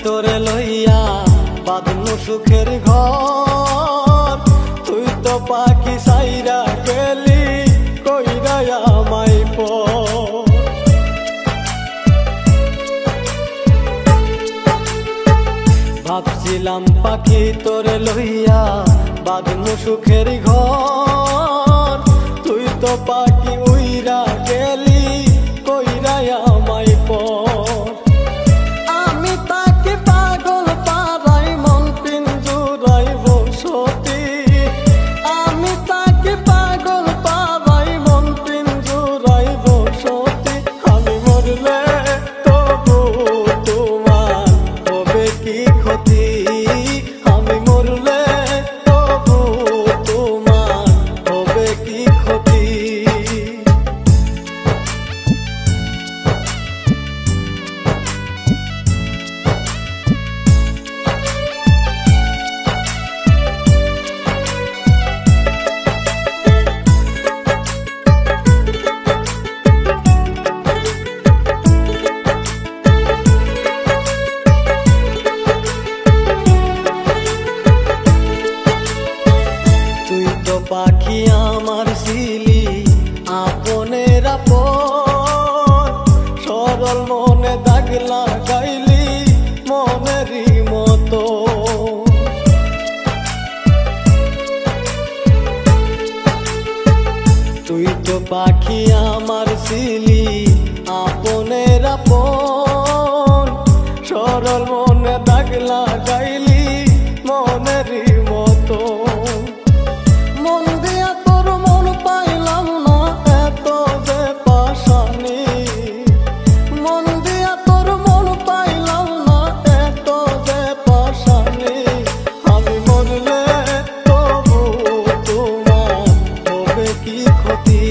তোরে লইয়া বাঁধনু সুখের ঘর, তুই তো পাখি সাইরা গেলি কইরা আমায় পর। ভাবছিলাম পাখি তোরে লইয়া বাঁধনু সুখের ঘর, তুই তো পাখি উইরা গেলি কইরা আমায় পর। আমি তাকে পাগল পারাই মন পিঞ্জুরাই বসতি, আমি তাকে পাগল পারাই মন পিঞ্জুরাই বসতি। আমি মরলে তবু তোমার হবে কি ক্ষতি, আমি মরলে তবু তোমার হবে কি ক্ষতি। পাখি আমার ছিলি আপনের আপন, সরল মনে দাগ লাগাইলি মনেরই মতো। তুই তো পাখি আমার ছিলি আপনের আপন, সরল মনে দাগ লাগাইলি মনেরই মতো। মন দিয়া তোর মন পাইলাম না এত যে পাশানি, মন দিয়া তোর মন পাইলাম না এত যে পাশানি। আমি মরলে তবু তোমার হবে কি ক্ষতি।